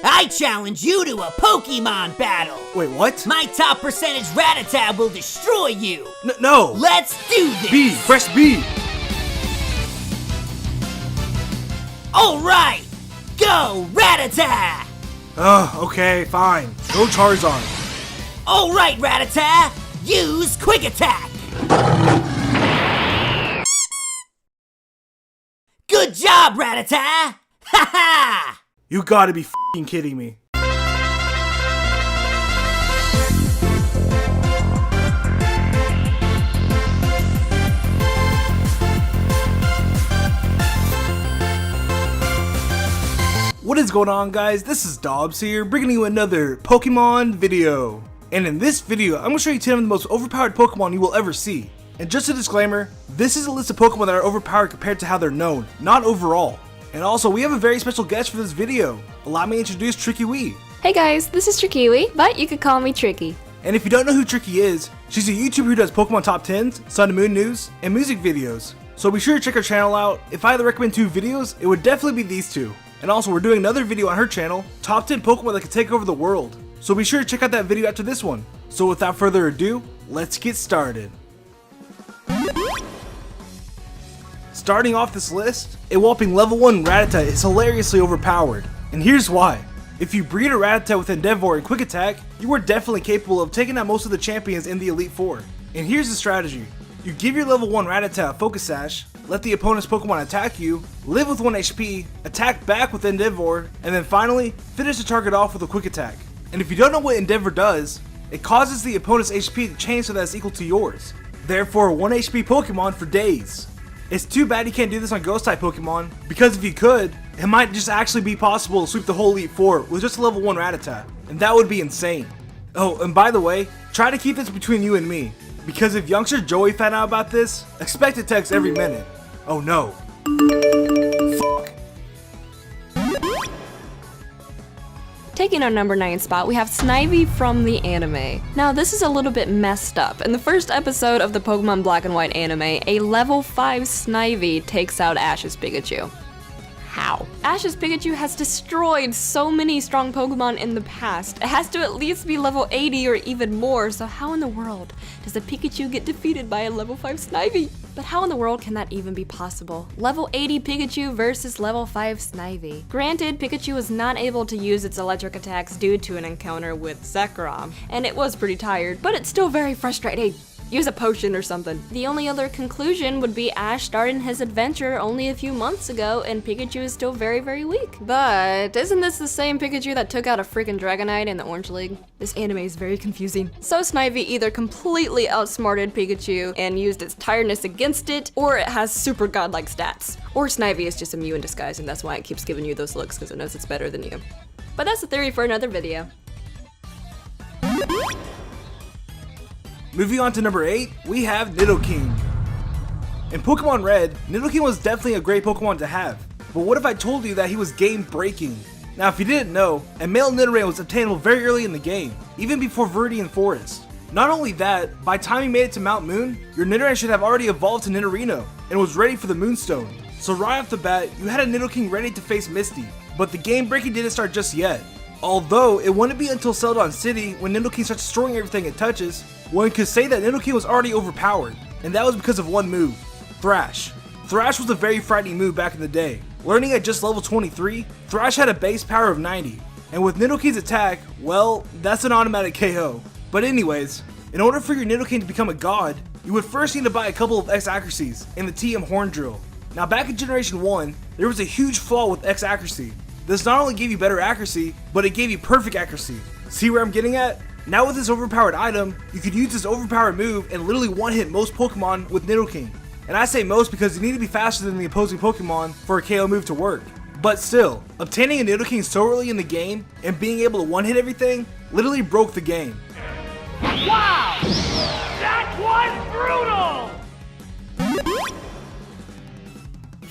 I challenge you to a Pokemon battle! Wait, what? My top percentage Rattata will destroy you! No! Let's do this! B! Press B! Alright! Go, Rattata! Okay, fine. Go Charizard. Alright, Rattata! Use Quick Attack! Good job, Rattata! Ha ha! You gotta be f***ing kidding me. What is going on, guys? This is Dobbs here, bringing you another Pokemon video. And in this video, I'm going to show you 10 of the most overpowered Pokemon you will ever see. And just a disclaimer, this is a list of Pokemon that are overpowered compared to how they're known, not overall. And also, we have a very special guest for this video. Allow me to introduce Tricky Wee. Hey guys, this is Tricky, but you could call me Tricky. And if you don't know who Tricky is, she's a YouTuber who does Pokemon Top 10s, Sun and Moon news, and music videos. So be sure to check her channel out. If I had to recommend 2 videos, it would definitely be these 2. And also, we're doing another video on her channel, Top 10 Pokemon that could take over the world. So be sure to check out that video after this one. So without further ado, let's get started. Starting off this list, a whopping level 1 Rattata is hilariously overpowered. And here's why. If you breed a Rattata with Endeavor and Quick Attack, you are definitely capable of taking out most of the champions in the Elite Four. And here's the strategy. You give your level 1 Rattata a Focus Sash, let the opponent's Pokemon attack you, live with 1 HP, attack back with Endeavor, and then finally, finish the target off with a Quick Attack. And if you don't know what Endeavor does, it causes the opponent's HP to change so that it's equal to yours. Therefore, 1 HP Pokemon for days. It's too bad you can't do this on Ghost-type Pokemon, because if you could, it might just actually be possible to sweep the whole Elite Four with just a level 1 Rattata, and that would be insane. Oh, and by the way, try to keep this between you and me, because if youngster Joey found out about this, expect a text every minute. Oh no. Fuck. Taking our number 9 spot, we have Snivy from the anime. Now this is a little bit messed up. In the first episode of the Pokemon Black and White anime, a level 5 Snivy takes out Ash's Pikachu. How? Ash's Pikachu has destroyed so many strong Pokemon in the past. It has to at least be level 80 or even more, so how in the world does a Pikachu get defeated by a level 5 Snivy? But how in the world can that even be possible? Level 80 Pikachu versus level 5 Snivy. Granted, Pikachu was not able to use its electric attacks due to an encounter with Zekrom, and it was pretty tired, but it's still very frustrating. Use a potion or something. The only other conclusion would be Ash started his adventure only a few months ago and Pikachu is still very, very weak. But isn't this the same Pikachu that took out a freaking Dragonite in the Orange League? This anime is very confusing. So Snivy either completely outsmarted Pikachu and used its tiredness against it, or it has super godlike stats. Or Snivy is just a Mew in disguise and that's why it keeps giving you those looks because it knows it's better than you. But that's a theory for another video. Moving on to number 8, we have Nidoking. In Pokemon Red, Nidoking was definitely a great Pokemon to have. But what if I told you that he was game breaking? Now if you didn't know, a male Nidoran was obtainable very early in the game, even before Viridian Forest. Not only that, by the time you made it to Mount Moon, your Nidoran should have already evolved to Nidorino and was ready for the Moonstone. So right off the bat, you had a Nidoking ready to face Misty, but the game breaking didn't start just yet. Although, it wouldn't be until Celadon City, when Nidoking starts destroying everything it touches, one could say that Nidoking was already overpowered, and that was because of one move, Thrash. Thrash was a very frightening move back in the day. Learning at just level 23, Thrash had a base power of 90, and with Nidoking's attack, well, that's an automatic KO. But anyways, in order for your Nidoking to become a god, you would first need to buy a couple of X accuracies in the TM Horn Drill. Now back in Generation 1, there was a huge flaw with X accuracy. This not only gave you better accuracy, but it gave you perfect accuracy. See where I'm getting at? Now with this overpowered item, you could use this overpowered move and literally one-hit most Pokemon with Nidoking. And I say most because you need to be faster than the opposing Pokemon for a KO move to work. But still, obtaining a Nidoking so early in the game and being able to one-hit everything literally broke the game. Wow! That was brutal!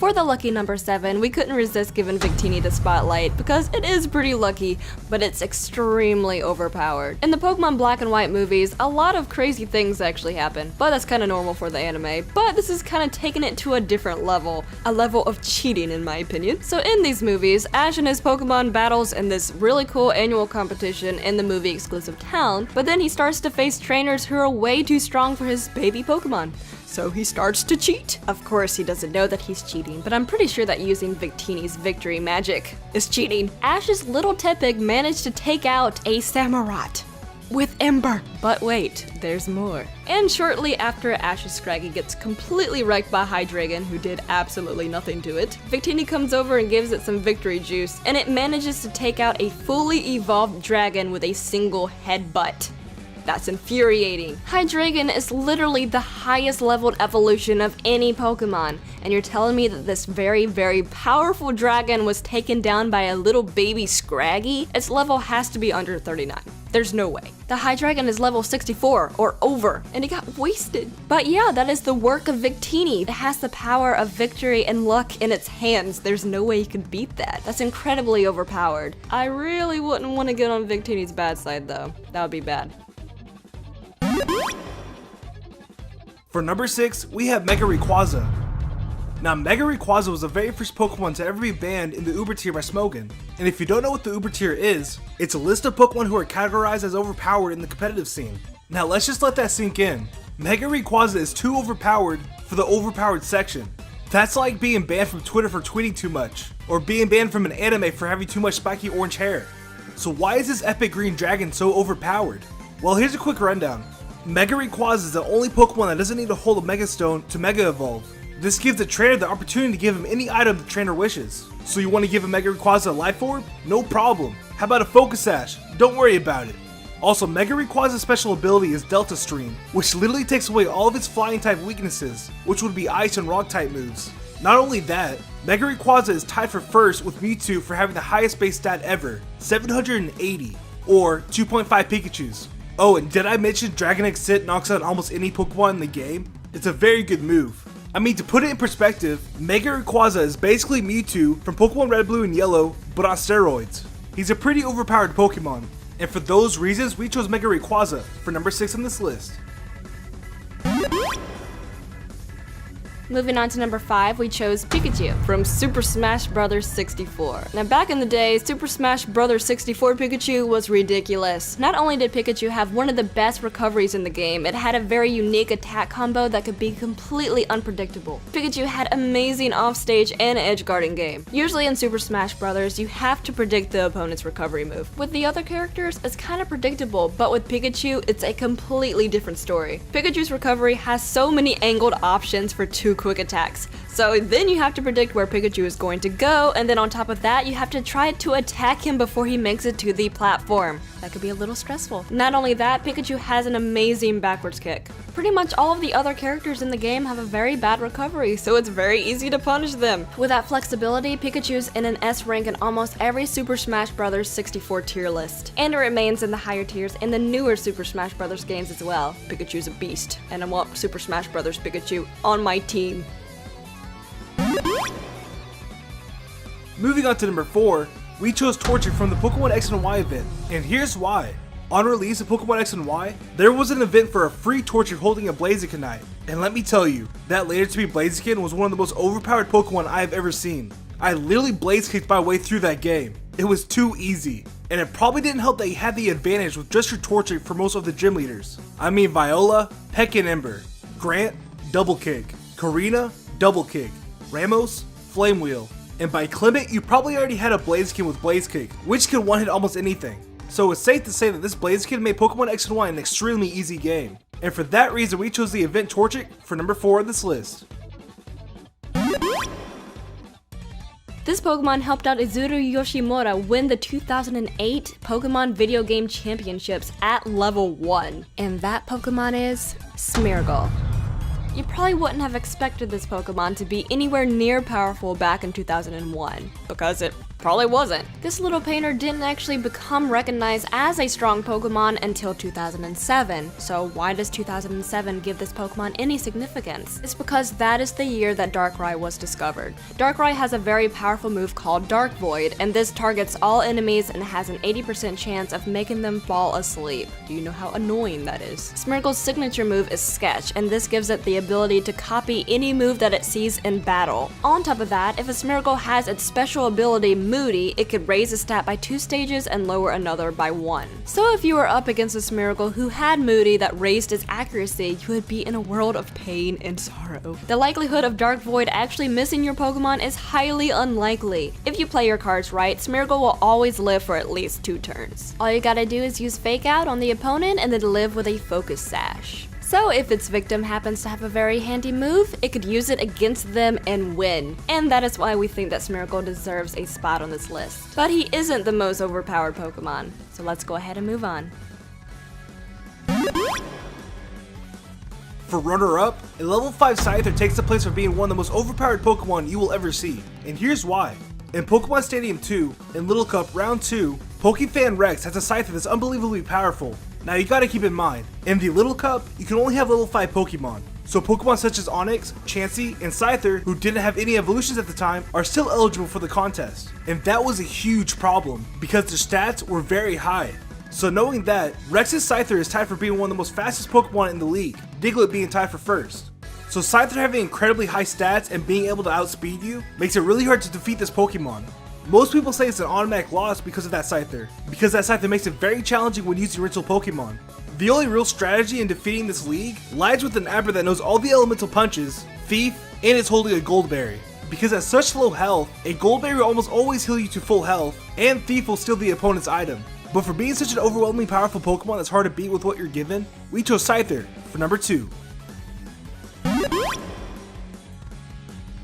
For the lucky number 7, we couldn't resist giving Victini the spotlight because it is pretty lucky, but it's extremely overpowered. In the Pokemon Black and White movies, a lot of crazy things actually happen, but that's kind of normal for the anime. But this is kind of taking it to a different level, a level of cheating in my opinion. So in these movies, Ash and his Pokemon battles in this really cool annual competition in the movie exclusive town, but then he starts to face trainers who are way too strong for his baby Pokemon. So he starts to cheat. Of course, he doesn't know that he's cheating, but I'm pretty sure that using Victini's victory magic is cheating. Ash's little Tepig managed to take out a Samurott with Ember. But wait, there's more. And shortly after Ash's Scraggy gets completely wrecked by Hydreigon, who did absolutely nothing to it, Victini comes over and gives it some victory juice, and it manages to take out a fully evolved dragon with a single headbutt. That's infuriating. Hydreigon is literally the highest leveled evolution of any Pokemon, and you're telling me that this very, very powerful dragon was taken down by a little baby Scraggy? Its level has to be under 39. There's no way. The Hydreigon is level 64 or over, and it got wasted. But yeah, that is the work of Victini. It has the power of victory and luck in its hands. There's no way you can beat that. That's incredibly overpowered. I really wouldn't want to get on Victini's bad side though. That would be bad. For number 6, we have Mega Rayquaza. Now, Mega Rayquaza was the very first Pokemon to ever be banned in the Uber tier by Smogon. And if you don't know what the Uber tier is, it's a list of Pokemon who are categorized as overpowered in the competitive scene. Now, let's just let that sink in. Mega Rayquaza is too overpowered for the overpowered section. That's like being banned from Twitter for tweeting too much, or being banned from an anime for having too much spiky orange hair. So why is this epic green dragon so overpowered? Well, here's a quick rundown. Mega Rayquaza is the only Pokemon that doesn't need to hold a Mega Stone to Mega Evolve. This gives the trainer the opportunity to give him any item the trainer wishes. So you want to give a Mega Rayquaza a Life Orb? No problem. How about a Focus Sash? Don't worry about it. Also, Mega Rayquaza's special ability is Delta Stream, which literally takes away all of its flying type weaknesses, which would be Ice and Rock type moves. Not only that, Mega Rayquaza is tied for first with Mewtwo for having the highest base stat ever, 780, or 2.5 Pikachus. Oh, and did I mention Dragon Exit knocks out almost any Pokemon in the game? It's a very good move. I mean, to put it in perspective, Mega Rayquaza is basically Mewtwo from Pokemon Red, Blue, and Yellow, but on steroids. He's a pretty overpowered Pokemon, and for those reasons, we chose Mega Rayquaza for number 6 on this list. Moving on to number 5, we chose Pikachu from Super Smash Bros. 64. Now back in the day, Super Smash Bros. 64 Pikachu was ridiculous. Not only did Pikachu have one of the best recoveries in the game, it had a very unique attack combo that could be completely unpredictable. Pikachu had amazing offstage and edge guarding game. Usually in Super Smash Bros., you have to predict the opponent's recovery move. With the other characters, it's kind of predictable, but with Pikachu, it's a completely different story. Pikachu's recovery has so many angled options for 2 quick attacks. So then you have to predict where Pikachu is going to go, and then on top of that, you have to try to attack him before he makes it to the platform. That could be a little stressful. Not only that, Pikachu has an amazing backwards kick. Pretty much all of the other characters in the game have a very bad recovery, so it's very easy to punish them. With that flexibility, Pikachu's in an S rank in almost every Super Smash Bros. 64 tier list. And it remains in the higher tiers in the newer Super Smash Bros. Games as well. Pikachu's a beast, and I want Super Smash Bros. Pikachu on my team. Moving on to number 4, we chose Torchic from the Pokemon X and Y event, and here's why. On release of Pokemon X and Y, there was an event for a free Torchic holding a Blazikenite, and let me tell you, that later to be Blaziken was one of the most overpowered Pokemon I have ever seen. I literally Blazikicked my way through that game. It was too easy, and it probably didn't help that you had the advantage with just your Torchic for most of the gym leaders. I mean Viola, Peck and Ember, Grant, Double Kick, Karina, Double Kick, Ramos, Flame Wheel, and by Clement, you probably already had a Blaziken with Blaze Kick, which can one-hit almost anything. So it's safe to say that this Blaziken made Pokemon X and Y an extremely easy game. And for that reason, we chose the event Torchic for number 4 on this list. This Pokemon helped out Izuru Yoshimura win the 2008 Pokemon Video Game Championships at level 1. And that Pokemon is Smeargle. You probably wouldn't have expected this Pokemon to be anywhere near powerful back in 2001, because it Probably wasn't. This little painter didn't actually become recognized as a strong Pokemon until 2007. So why does 2007 give this Pokemon any significance? It's because that is the year that Darkrai was discovered. Darkrai has a very powerful move called Dark Void, and this targets all enemies and has an 80% chance of making them fall asleep. Do you know how annoying that is? Smeargle's signature move is Sketch, and this gives it the ability to copy any move that it sees in battle. On top of that, if a Smeargle has its special ability Moody, it could raise a stat by 2 stages and lower another by 1. So if you were up against a Smeargle who had Moody that raised its accuracy, you would be in a world of pain and sorrow. The likelihood of Dark Void actually missing your Pokemon is highly unlikely. If you play your cards right, Smeargle will always live for at least 2 turns. All you gotta do is use Fake Out on the opponent and then live with a Focus Sash. So if its victim happens to have a very handy move, it could use it against them and win. And that is why we think that Smeargle deserves a spot on this list. But he isn't the most overpowered Pokemon, so let's go ahead and move on. For runner-up, a level 5 Scyther takes the place of being one of the most overpowered Pokemon you will ever see. And here's why. In Pokemon Stadium 2, in Little Cup Round 2, Pokefan Rex has a Scyther that's unbelievably powerful. Now you gotta keep in mind, in the Little Cup, you can only have level 5 Pokemon. So Pokemon such as Onix, Chansey, and Scyther, who didn't have any evolutions at the time, are still eligible for the contest. And that was a huge problem, because their stats were very high. So knowing that, Rex's Scyther is tied for being one of the most fastest Pokemon in the league, Diglett being tied for first. So Scyther having incredibly high stats and being able to outspeed you makes it really hard to defeat this Pokemon. Most people say it's an automatic loss because of that Scyther, because that Scyther makes it very challenging when using original Pokemon. The only real strategy in defeating this league lies with an Abra that knows all the elemental punches, Thief, and is holding a Goldberry. Because at such low health, a Goldberry will almost always heal you to full health, and Thief will steal the opponent's item. But for being such an overwhelmingly powerful Pokemon that's hard to beat with what you're given, we chose Scyther for number 2.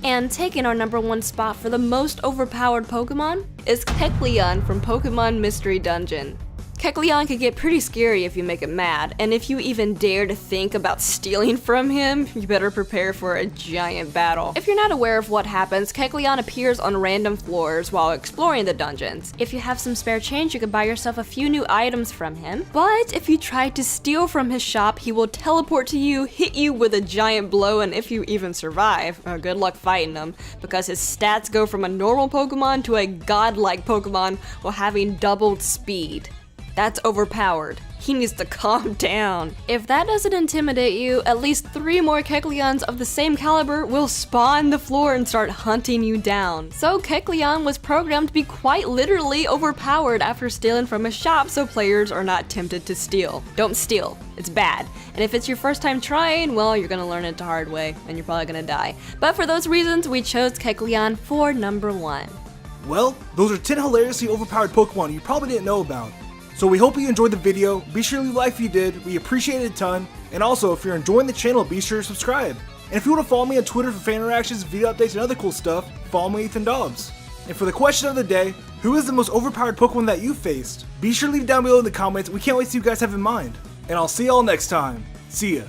And taking our number 1 spot for the most overpowered Pokemon is Kecleon from Pokemon Mystery Dungeon. Kecleon could get pretty scary if you make it mad, and if you even dare to think about stealing from him, you better prepare for a giant battle. If you're not aware of what happens, Kecleon appears on random floors while exploring the dungeons. If you have some spare change, you could buy yourself a few new items from him, but if you try to steal from his shop, he will teleport to you, hit you with a giant blow, and if you even survive, good luck fighting him, because his stats go from a normal Pokemon to a godlike Pokemon while having doubled speed. That's overpowered. He needs to calm down. If that doesn't intimidate you, at least 3 more Kecleons of the same caliber will spawn the floor and start hunting you down. So Kecleon was programmed to be quite literally overpowered after stealing from a shop, so players are not tempted to steal. Don't steal. It's bad. And if it's your first time trying, well, you're gonna learn it the hard way, and you're probably gonna die. But for those reasons, we chose Kecleon for number 1. Well, those are 10 hilariously overpowered Pokemon you probably didn't know about. So we hope you enjoyed the video. Be sure to leave a like if you did. We appreciate it a ton. And also, if you're enjoying the channel, be sure to subscribe. And if you want to follow me on Twitter for fan interactions, video updates, and other cool stuff, follow me, Ethan Dobbs. And for the question of the day, who is the most overpowered Pokemon that you faced? Be sure to leave it down below in the comments. We can't wait to see what you guys have in mind. And I'll see y'all next time. See ya.